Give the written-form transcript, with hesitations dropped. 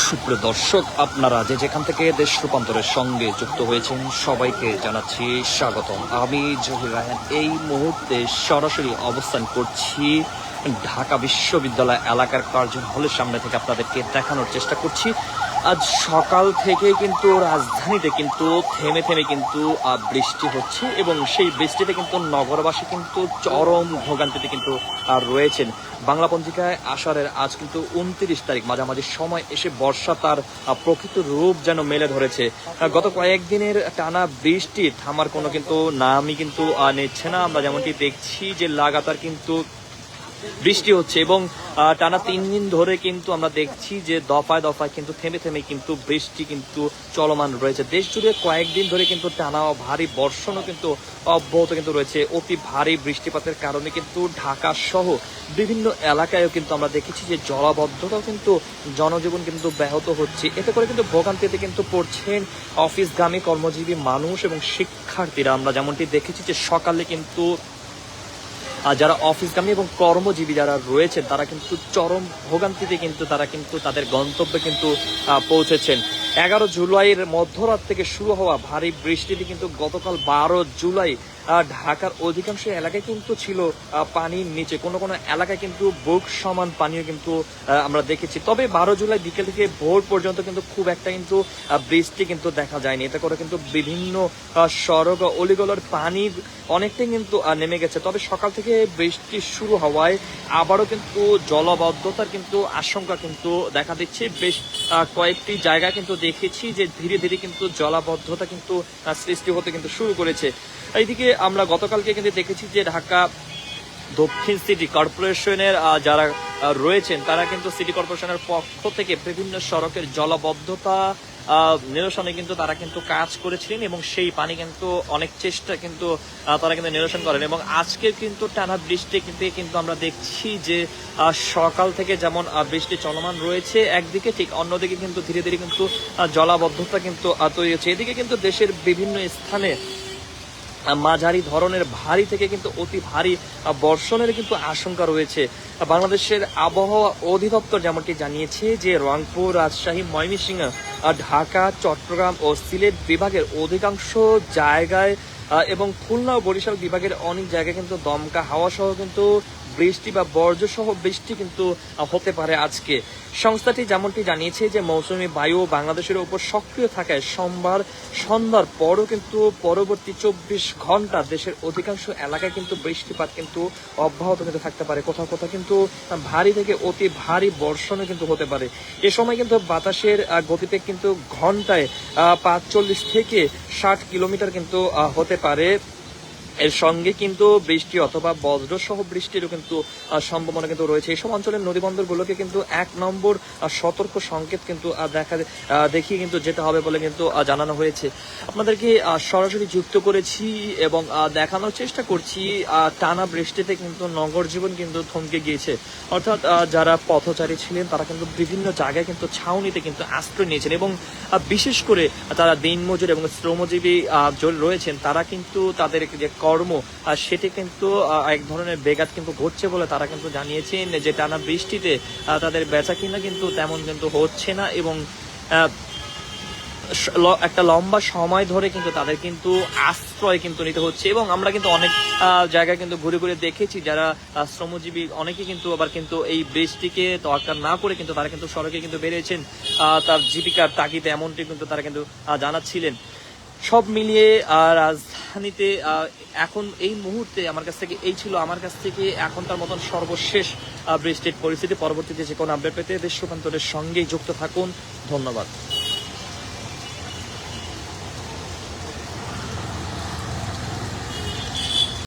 সুপ্রিয় দর্শক, আপনারা যেখান থেকে দেশ রূপান্তরের সঙ্গে যুক্ত হয়েছেন সবাইকে জানাচ্ছি স্বাগতম। আমি জহির রায়হান এই মুহূর্তে সরাসরি অবস্থান করছি ঢাকা বিশ্ববিদ্যালয় এলাকার কার্জন হলের সামনে থেকে আপনাদেরকে দেখানোর চেষ্টা করছি। আজ সকাল থেকে কিন্তু রাজধানীতে কিন্তু থেমে থেমে কিন্তু বৃষ্টি হচ্ছে এবং সেই বৃষ্টিতে কিন্তু নগরবাসী কিন্তু চরম ভোগান্তিতে কিন্তু রয়েছেন। বাংলা পঞ্জিকায় আষাঢ়ের আজ কিন্তু 29 তারিখ, মাঝামাঝি সময় এসে বর্ষা তার প্রকৃত রূপ যেন মেলে ধরেছে। গত কয়েকদিনের টানা বৃষ্টি থামার কোনো কিন্তু নামই কিন্তু নিচ্ছে না। আমরা যেমনটি দেখছি যে লাগাতার কিন্তু বৃষ্টি হচ্ছে এবং টানা 3 দিন ধরে কিন্তু আমরা দেখছি যে দফায় দফায় কিন্তু থেমে থেমে কিন্তু বৃষ্টি কিন্তু চলমান রয়েছে। দেশ জুড়ে কয়েকদিন ধরে কিন্তু টানা ভারী বর্ষণও কিন্তু অব্যাহত কিন্তু রয়েছে। অতি ভারী বৃষ্টিপাতের কারণে কিন্তু ঢাকা সহ বিভিন্ন এলাকায়ও কিন্তু আমরা দেখেছি যে জলাবদ্ধতাও কিন্তু জনজীবন কিন্তু ব্যাহত হচ্ছে। এতে করে কিন্তু ভোগান্তিতে কিন্তু পড়ছেন অফিসগামী কর্মজীবী মানুষ এবং শিক্ষার্থীরা। আমরা যেমনটি দেখেছি যে সকালে কিন্তু যারা অফিসগামী এবং কর্মজীবী যারা রয়েছেন তারা কিন্তু চরম ভোগান্তিতে কিন্তু তারা কিন্তু তাদের গন্তব্যে কিন্তু পৌঁছেছেন। 11 জুলাইয়ের মধ্যরাত থেকে শুরু হওয়া ভারী বৃষ্টিতে কিন্তু গতকাল 12 জুলাই ঢাকার অধিকাংশ এলাকায় কিন্তু ছিল পানির নিচে, কোনো কোনো এলাকায় কিন্তু বুক সমান পানিও কিন্তু আমরা দেখেছি। তবে 12 জুলাই বিকেল থেকে ভোর পর্যন্ত কিন্তু খুব একটা কিন্তু বৃষ্টি কিন্তু দেখা যায়নি। এতে করে কিন্তু বিভিন্ন সড়ক অলিগলের পানি অনেকটাই কিন্তু নেমে গেছে। তবে সকাল থেকে বৃষ্টি শুরু হওয়ায় আবারও কিন্তু জলাবদ্ধতার কিন্তু আশঙ্কা কিন্তু দেখা দিচ্ছে। বেশ কয়েকটি জায়গা কিন্তু দেখেছি যে ধীরে ধীরে কিন্তু জলাবদ্ধতা কিন্তু সৃষ্টি হতে কিন্তু শুরু করেছে। এইদিকে আমরা গতকালকে কিন্তু দেখেছি যে ঢাকা দক্ষিণ সিটি কর্পোরেশনের যারা রয়েছেন তারা কিন্তু সিটি কর্পোরেশনের পক্ষ থেকে বিভিন্ন সড়কের জলাবদ্ধতা নিরসনে কিন্তু তারা কিন্তু কাজ করেছিলেন এবং সেই পানি কিন্তু অনেক চেষ্টা কিন্তু তারা কিন্তু নিরসন করেন। এবং আজকে কিন্তু টানা বৃষ্টি কিন্তু আমরা দেখছি যে সকাল থেকে যেমন বৃষ্টি চলমান রয়েছে একদিকে, ঠিক অন্যদিকে কিন্তু ধীরে ধীরে কিন্তু জলাবদ্ধতা কিন্তু তৈরি হচ্ছে। এদিকে কিন্তু দেশের বিভিন্ন স্থানে মাঝারি ধরনের ভারী থেকে কিন্তু অতি ভারী বর্ষণের কিন্তু আশঙ্কা রয়েছে। বাংলাদেশের আবহাওয়া অধিদপ্তর যেমনটি জানিয়েছে যে রংপুর, রাজশাহী, ময়মনসিংহ, ঢাকা, চট্টগ্রাম ও সিলেট বিভাগের অধিকাংশ জায়গায় এবং খুলনা ও বরিশাল বিভাগের অনেক জায়গায় কিন্তু দমকা হাওয়া সহ কিন্তু বৃষ্টি বা বর্জ্য সহ বৃষ্টি কিন্তু হতে পারে আজকে। সংস্থাটি যেমনটি জানিয়েছে যে মৌসুমী বায়ু বাংলাদেশের উপর সক্রিয় থাকায় সোমবার সন্ধ্যার পরও কিন্তু পরবর্তী 24 ঘন্টা দেশের অধিকাংশ এলাকায় কিন্তু বৃষ্টিপাত কিন্তু অব্যাহত কিন্তু থাকতে পারে। কোথাও কোথাও কিন্তু ভারী থেকে অতি ভারী বর্ষণও কিন্তু হতে পারে। এ সময় কিন্তু বাতাসের গতিতে কিন্তু ঘন্টায় 45 থেকে 60 কিলোমিটার কিন্তু হতে পারে। এর সঙ্গে কিন্তু বৃষ্টি অথবা বজ্র সহ বৃষ্টিরও কিন্তু সম্ভাবনা কিন্তু রয়েছে। এইসব অঞ্চলের নদীবন্দরগুলোকে কিন্তু 1 নম্বর সতর্ক সংকেত কিন্তু দেখিয়ে কিন্তু যেতে হবে বলে কিন্তু জানানো হয়েছে। আপনাদেরকে সরাসরি যুক্ত করেছি এবং দেখানোর চেষ্টা করছি টানা বৃষ্টিতে কিন্তু নগর জীবন কিন্তু থমকে গিয়েছে। অর্থাৎ যারা পথচারী ছিলেন তারা কিন্তু বিভিন্ন জায়গায় কিন্তু ছাউনিতে কিন্তু আশ্রয় নিয়েছেন এবং বিশেষ করে তারা দিনমজুর এবং শ্রমজীবী রয়েছেন তারা কিন্তু তাদের যে কর্ম সেটি কিন্তু এক ধরনের বেঘাত কিন্তু ঘটছে বলে তারা কিন্তু জানিয়েছেন যে টানা বৃষ্টিতে তাদের বেচা কিনা কিন্তু তেমন কিন্তু হচ্ছে না এবং একটা লম্বা সময় ধরে কিন্তু তাদের কিন্তু আশ্রয় কিন্তু নিতে হচ্ছে। এবং আমরা কিন্তু অনেক জায়গায় কিন্তু ঘুরে ঘুরে দেখেছি যারা শ্রমজীবী অনেকে কিন্তু আবার কিন্তু এই বৃষ্টিকে তোয়াক্কা না করে কিন্তু তারা কিন্তু সড়কে কিন্তু বেরিয়েছেন তার জীবিকার তাগিদে, এমনটি কিন্তু তারা কিন্তু জানাচ্ছিলেন। সব মিলিয়ে রাজধানীতে এখন এই মুহূর্তে আমার কাছ থেকে এখনকার মতন সর্বশেষ বৃষ্টির পরিস্থিতি। পরবর্তীতে যে কোনো আপডেট পেতে দেশ রূপান্তরের সঙ্গেই যুক্ত থাকুন। ধন্যবাদ।